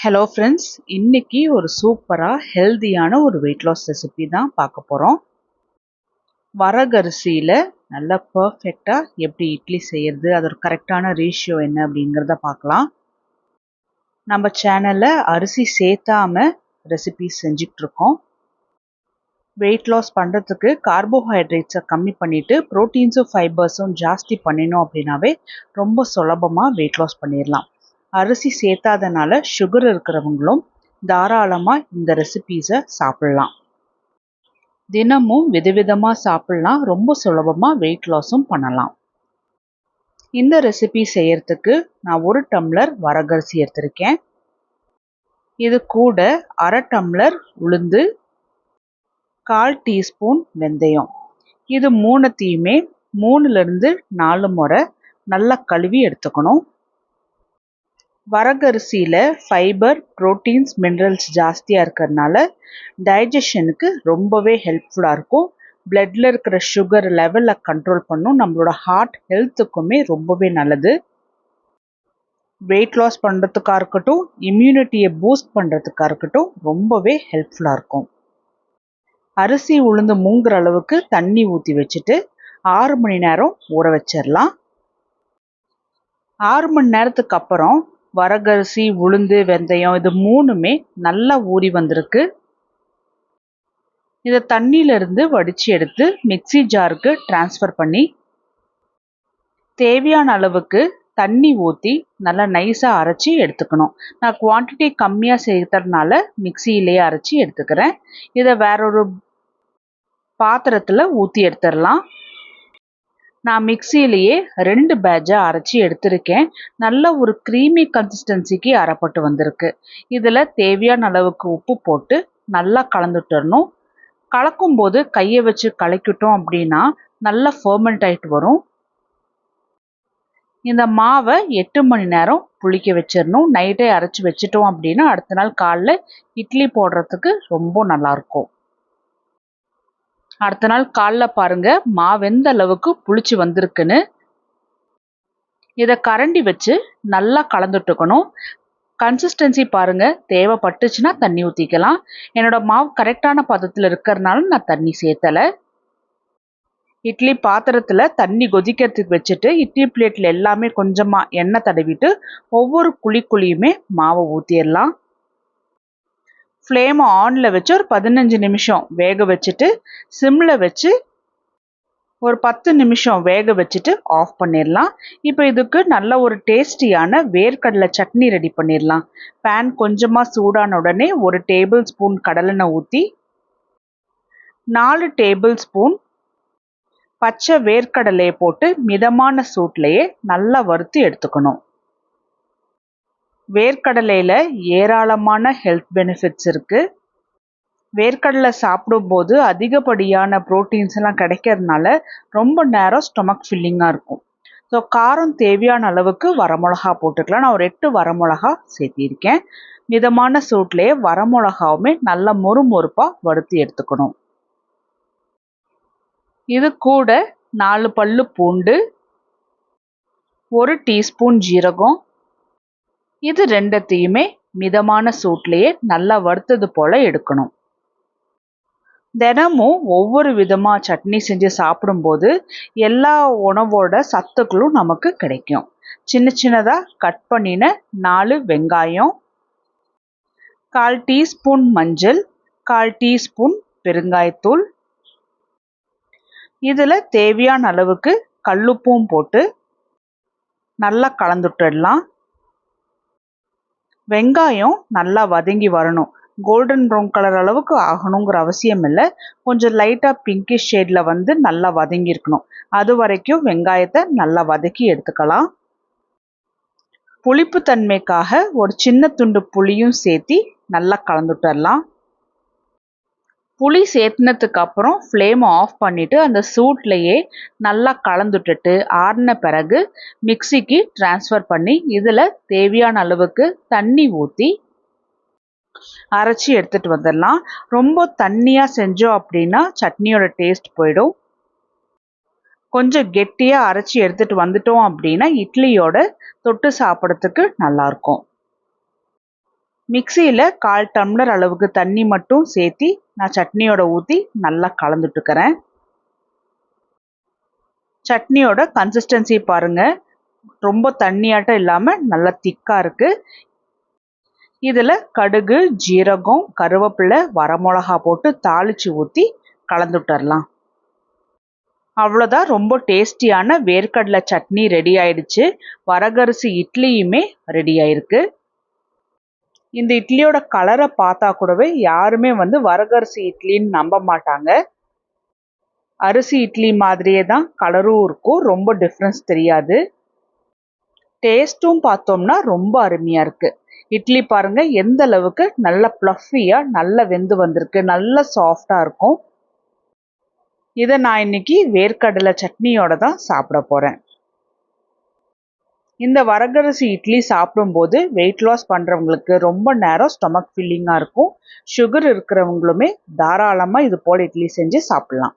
Hello friends, இன்னைக்கு ஒரு சூப்பராக ஹெல்தியான ஒரு வெயிட் லாஸ் ரெசிபி தான் பார்க்க போகிறோம். வரகரிசியில் நல்லா பர்ஃபெக்டாக எப்படி இட்லி செய்கிறது, அதோட கரெக்டான ரேஷியோ என்ன அப்படிங்கிறத பார்க்கலாம். நம்ம சேனலில் அரிசி சேர்த்தாம ரெசிபிஸ் செஞ்சிட்ருக்கோம். வெயிட் லாஸ் பண்ணுறதுக்கு கார்போஹைட்ரேட்ஸை கம்மி பண்ணிவிட்டு ப்ரோட்டீன்ஸும் ஃபைபர்ஸும் ஜாஸ்தி பண்ணினோம் அப்படின்னாவே ரொம்ப சுலபமாக வெயிட் லாஸ் பண்ணிடலாம். அரிசி சேர்த்தாதனால சுகர் இருக்கிறவங்களும் தாராளமாக இந்த ரெசிபீஸை சாப்பிட்லாம். தினமும் விதவிதமாக சாப்பிட்லாம், ரொம்ப சுலபமாக வெயிட் லாஸும் பண்ணலாம். இந்த ரெசிபி செய்யறதுக்கு நான் 1 டம்ளர் வரகரிசி எடுத்திருக்கேன். இது கூட 1/2 டம்ளர் உளுந்து, 1/4 டீஸ்பூன் வெந்தயம். இது மூணுத்தையுமே 3லிருந்து 4 முறை நல்லா கழுவி எடுத்துக்கணும். வரகரிசியில் ஃபைபர், ப்ரோட்டீன்ஸ், மினரல்ஸ் ஜாஸ்தியாக இருக்கிறதுனால டைஜஷனுக்கு ரொம்பவே ஹெல்ப்ஃபுல்லாக இருக்கும். பிளட்டில் இருக்கிற சுகர் லெவலை கண்ட்ரோல் பண்ணும். நம்மளோட ஹார்ட் ஹெல்த்துக்குமே ரொம்பவே நல்லது. வெயிட் லாஸ் பண்ணுறதுக்காக இருக்கட்டும், இம்யூனிட்டியை பூஸ்ட் பண்ணுறதுக்காக இருக்கட்டும் ரொம்பவே ஹெல்ப்ஃபுல்லாக இருக்கும். அரிசி உளுந்து மூங்குற அளவுக்கு தண்ணி ஊற்றி வச்சுட்டு 6 மணி நேரம் ஊற வச்சிடலாம். 6 மணி நேரத்துக்கு அப்புறம் வரகரிசி, உளுந்து, வெந்தயம் இது மூணுமே நல்லா ஊறி வந்திருக்கு. இதை தண்ணியிலிருந்து வடித்து எடுத்து மிக்ஸி ஜாருக்கு ட்ரான்ஸ்ஃபர் பண்ணி தேவையான அளவுக்கு தண்ணி ஊற்றி நல்லா நைஸாக அரைச்சி எடுத்துக்கணும். நான் குவான்டிட்டி கம்மியாக சேர்த்ததுனால மிக்ஸியிலேயே அரைச்சி எடுத்துக்கிறேன். இதை வேறொரு பாத்திரத்தில் ஊற்றி எடுத்துடலாம். நான் மிக்ஸியிலேயே 2 பேட்சாக அரைச்சி எடுத்திருக்கேன். நல்ல ஒரு க்ரீமி கன்சிஸ்டன்சிக்கு அரைப்பட்டு வந்திருக்கு. இதில் தேவையான அளவுக்கு உப்பு போட்டு நல்லா கலந்துட்டுறணும். கலக்கும்போது கையை வச்சு கலக்கிட்டோம் அப்படின்னா நல்லா ஃபர்மெண்ட் ஆகிட்டு வரும். இந்த மாவை 8 மணி நேரம் புளிக்க வச்சிடணும். நைட்டே அரைச்சி வச்சிட்டோம் அப்படின்னா அடுத்த நாள் காலைல இட்லி போடுறதுக்கு ரொம்ப நல்லாயிருக்கும். அடுத்த நாள் காலைல பாருங்க மாவு எந்த அளவுக்கு புளிச்சு வந்திருக்குன்னு. இதை கரண்டி வச்சு நல்லா கலந்துட்டுக்கணும். கன்சிஸ்டன்சி பாருங்க, தேவைப்பட்டுச்சுன்னா தண்ணி ஊற்றிக்கலாம். என்னோட மாவு கரெக்டான பதத்தில் இருக்கிறதுனால நான் தண்ணி சேர்த்தலை. இட்லி பாத்திரத்தில் தண்ணி கொதிக்கிறதுக்கு வச்சுட்டு இட்லி பிளேட்டில் எல்லாமே கொஞ்சமாக எண்ணெய் தடவிட்டு ஒவ்வொரு குழியுமே மாவை ஊற்றிடலாம். ஃப்ளேமை ஆனில் வச்சு ஒரு 15 நிமிஷம் வேக வச்சுட்டு சிம்மில் வச்சு ஒரு 10 நிமிஷம் வேக வச்சுட்டு ஆஃப் பண்ணிடலாம். இப்போ இதுக்கு நல்ல ஒரு டேஸ்டியான வேர்க்கடலை சட்னி ரெடி பண்ணிடலாம். பேன் கொஞ்சமாக சூடான உடனே 1 டேபிள் ஸ்பூன் கடலெண்ணெய் ஊற்றி 4 டேபிள் ஸ்பூன் பச்சை வேர்க்கடலையை போட்டு மிதமான சூட்லேயே நல்லா வறுத்து எடுத்துக்கணும். வேர்க்கடலையில் ஏராளமான ஹெல்த் பெனிஃபிட்ஸ் இருக்குது. வேர்க்கடலை சாப்பிடும்போது அதிகப்படியான ப்ரோட்டீன்ஸ் எல்லாம் கிடைக்கிறதுனால ரொம்ப நேரம் ஸ்டொமக் ஃபில்லிங்காக இருக்கும். ஸோ காரம் தேவையான அளவுக்கு வரமிளகா போட்டுக்கலாம். நான் ஒரு 8 வரமிளகா சேர்த்திருக்கேன். மிதமான சூட்லேயே வரமிளகாவுமே நல்லா மொறுமொறுப்பாக வறுத்து எடுத்துக்கணும். இது கூட 4 பல்லு பூண்டு, 1 டீஸ்பூன் ஜீரகம், இது ரெண்டத்தையுமே மிதமான சூட்லேயே நல்லா வறுத்தது போல் எடுக்கணும். தினமும் ஒவ்வொரு விதமாக சட்னி செஞ்சு சாப்பிடும்போது எல்லா உணவோட சத்துக்களும் நமக்கு கிடைக்கும். சின்ன சின்னதாக கட் பண்ணின 4 வெங்காயம், 1/4 டீஸ்பூன் மஞ்சள், 1/4 டீஸ்பூன் பெருங்காயத்தூள், இதில் தேவையான அளவுக்கு கல்லுப்பும் போட்டு நல்லா கலந்துட்டுடலாம். வெங்காயம் நல்லா வதங்கி வரணும். கோல்டன் ப்ரௌன் கலர் அளவுக்கு ஆகணுங்கிற அவசியம் இல்லை. கொஞ்சம் லைட்டாக பிங்கிஷ் ஷேடில் வந்து நல்லா வதங்கியிருக்கணும். அது வரைக்கும் வெங்காயத்தை நல்லா வதக்கி எடுத்துக்கலாம். புளிப்பு தன்மைக்காக ஒரு சின்ன துண்டு புளியும் சேர்த்தி நல்லா கலந்துட்டுடலாம். புளி சேர்த்துனதுக்கு அப்புறம் ஃப்ளேமை ஆஃப் பண்ணிவிட்டு அந்த சூட்லேயே நல்லா கலந்துட்டுட்டு ஆறின பிறகு மிக்சிக்கு ட்ரான்ஸ்ஃபர் பண்ணி இதில் தேவையான அளவுக்கு தண்ணி ஊற்றி அரைச்சி எடுத்துகிட்டு வந்துடலாம். ரொம்ப தண்ணியாக செஞ்சோம் அப்படின்னா சட்னியோட டேஸ்ட் போயிடும். கொஞ்சம் கெட்டியாக அரைச்சி எடுத்துகிட்டு வந்துட்டோம் அப்படின்னா இட்லியோட தொட்டு சாப்பிட்றதுக்கு நல்லாயிருக்கும். மிக்சியில் 1/4 டம்ளர் அளவுக்கு தண்ணி மட்டும் சேர்த்தி நான் சட்னியோட ஊற்றி நல்லா கலந்துட்டுக்கிறேன். சட்னியோட கன்சிஸ்டன்சி பாருங்க, ரொம்ப தண்ணியாட்டம் இல்லாமல் நல்லா திக்காக இருக்குது. இதில் கடுகு, ஜீரகம், கருவேப்பிலை, வரமிளகா போட்டு தாளித்து ஊற்றி கலந்துட்டுறலாம். அவ்வளோதான், ரொம்ப டேஸ்டியான வேர்க்கடலை சட்னி ரெடி ஆயிடுச்சு. வரகரிசி இட்லியுமே ரெடி ஆயிருக்கு. இந்த இட்லியோட கலரை பார்த்தா கூடவே யாருமே வரகரிசி இட்லின்னு நம்ப மாட்டாங்க. அரிசி இட்லி மாதிரியே தான் கலரும் இருக்கும், ரொம்ப டிஃப்ரென்ஸ் தெரியாது. டேஸ்ட்டும் பார்த்தோம்னா ரொம்ப அருமையாக இருக்குது. இட்லி பாருங்க எந்த அளவுக்கு நல்ல ப்ளஃபியாக நல்லா வெந்து வந்திருக்கு, நல்ல சாஃப்டாக இருக்கும். இதை நான் இன்னைக்கு வேர்க்கடலை சட்னியோட தான் சாப்பிட போகிறேன். இந்த வரகரிசி இட்லி சாப்பிடும்போது வெயிட் லாஸ் பண்ணுறவங்களுக்கு ரொம்ப நேரம் ஸ்டொமக் ஃபில்லிங்காக இருக்கும். சுகர் இருக்கிறவங்களுமே தாராளமாக இது போல் இட்லி செஞ்சு சாப்பிட்லாம்.